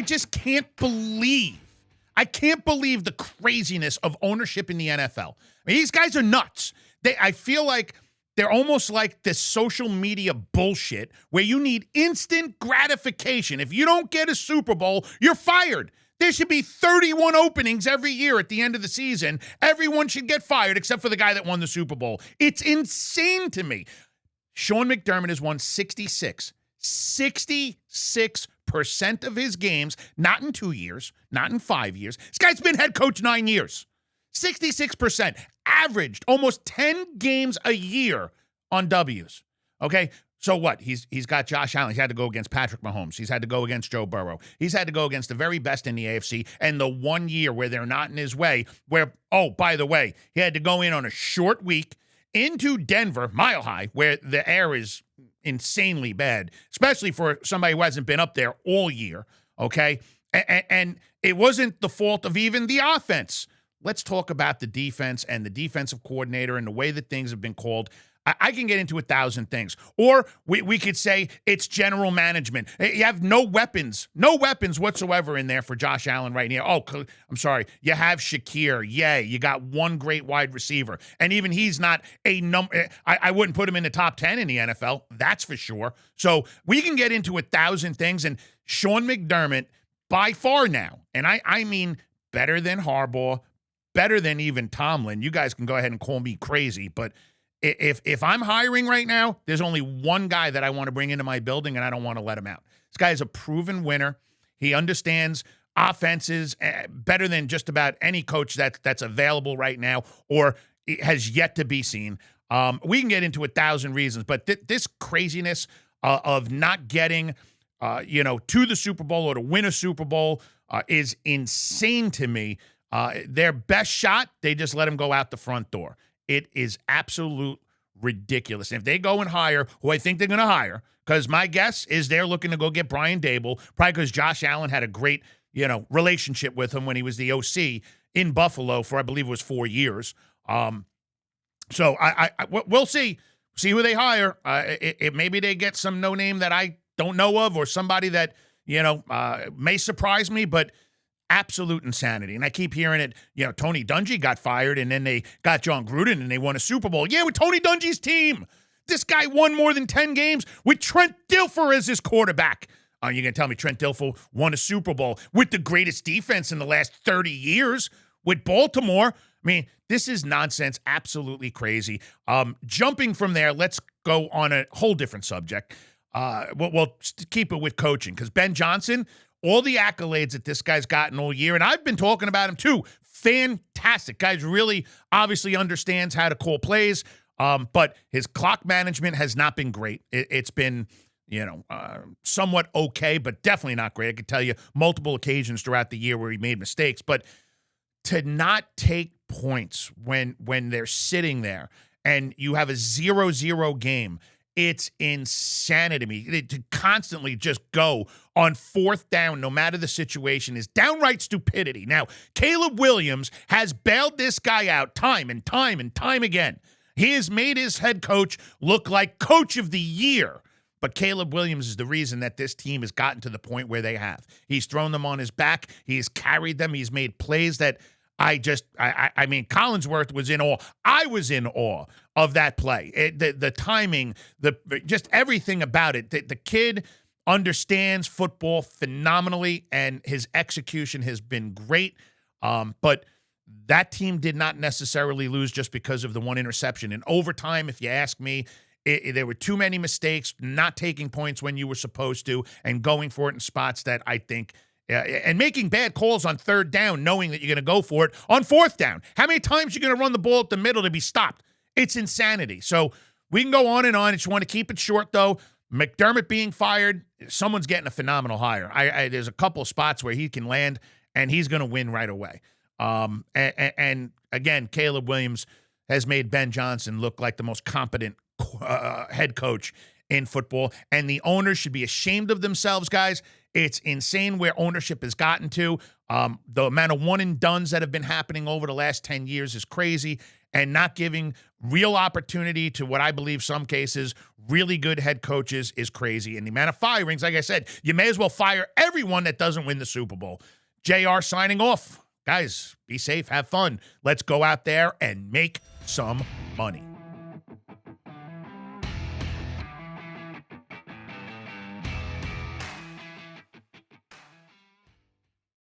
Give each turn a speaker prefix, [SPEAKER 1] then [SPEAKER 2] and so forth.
[SPEAKER 1] I just can't believe. I can't believe the craziness of ownership in the NFL. I mean, these guys are nuts. I feel like they're almost like this social media bullshit where you need instant gratification. If you don't get a Super Bowl, you're fired. There should be 31 openings every year at the end of the season. Everyone should get fired except for the guy that won the Super Bowl. It's insane to me. Sean McDermott has won 66% of his games, not in 2 years, not in 5 years. This guy's been head coach 9 years. 66%, averaged almost 10 games a year on W's. Okay, so what? He's got Josh Allen. He's had to go against Patrick Mahomes. He's had to go against Joe Burrow. He's had to go against the very best in the AFC. And the 1 year where they're not in his way, where, oh, by the way, he had to go in on a short week into Denver, Mile High, where the air is insanely bad, especially for somebody who hasn't been up there all year, okay? And it wasn't the fault of even the offense. Let's talk about the defense and the defensive coordinator and the way that things have been called. I can get into 1,000 things. Or we could say it's general management. You have no weapons whatsoever in there for Josh Allen right now. Oh, I'm sorry. You have Shakir. Yay. You got one great wide receiver. And even he's not a number. I wouldn't put him in the top 10 in the NFL. That's for sure. So we can get into 1,000 things. And Sean McDermott, by far now, and I mean better than Harbaugh, better than even Tomlin. You guys can go ahead and call me crazy, but if I'm hiring right now, there's only one guy that I want to bring into my building, and I don't want to let him out. This guy is a proven winner. He understands offenses better than just about any coach that's available right now or has yet to be seen. We can get into 1,000 reasons, but this craziness of not getting to the Super Bowl or to win a Super Bowl is insane to me. Their best shot, they just let him go out the front door. It is absolute ridiculous. And if they go and hire who I think they're going to hire, because my guess is they're looking to go get Brian Dable, probably because Josh Allen had a great, relationship with him when he was the OC in Buffalo for, I believe it was 4 years. So we'll see who they hire. Maybe they get some no name that I don't know of or somebody that, may surprise me, but absolute insanity. And I keep hearing it, Tony Dungy got fired and then they got John Gruden and they won a Super Bowl. Yeah, with Tony Dungy's team. This guy won more than 10 games with Trent Dilfer as his quarterback. You're going to tell me Trent Dilfer won a Super Bowl with the greatest defense in the last 30 years with Baltimore. I mean, this is nonsense, absolutely crazy. Jumping from there, let's go on a whole different subject. We'll keep it with coaching because Ben Johnson, all the accolades that this guy's gotten all year, and I've been talking about him too. Fantastic. Guy's really obviously understands how to call plays, but his clock management has not been great. It's been, somewhat okay, but definitely not great. I could tell you multiple occasions throughout the year where he made mistakes, but to not take points when they're sitting there and you have a 0-0 game, it's insanity to me. To constantly just go on fourth down, no matter the situation, is downright stupidity. Now, Caleb Williams has bailed this guy out time and time and time again. He has made his head coach look like coach of the year. But Caleb Williams is the reason that this team has gotten to the point where they have. He's thrown them on his back. He's carried them. He's made plays that I mean, Collinsworth was in awe. I was in awe of that play. The timing, just everything about it. The kid understands football phenomenally, and his execution has been great. But that team did not necessarily lose just because of the one interception. In overtime, if you ask me, there were too many mistakes, not taking points when you were supposed to, and going for it in spots that I think and making bad calls on third down, knowing that you're going to go for it on fourth down. How many times are you going to run the ball at the middle to be stopped? It's insanity. So we can go on and on. I just want to keep it short, though. McDermott being fired, someone's getting a phenomenal hire. There's a couple of spots where he can land, and he's going to win right away. And again, Caleb Williams has made Ben Johnson look like the most competent head coach in football, and the owners should be ashamed of themselves, guys. It's insane where ownership has gotten to. The amount of one-and-dones that have been happening over the last 10 years is crazy, and not giving real opportunity to what I believe some cases really good head coaches is crazy. And the amount of firings, like I said, you may as well fire everyone that doesn't win the Super Bowl. JR signing off. Guys, be safe, have fun. Let's go out there and make some money.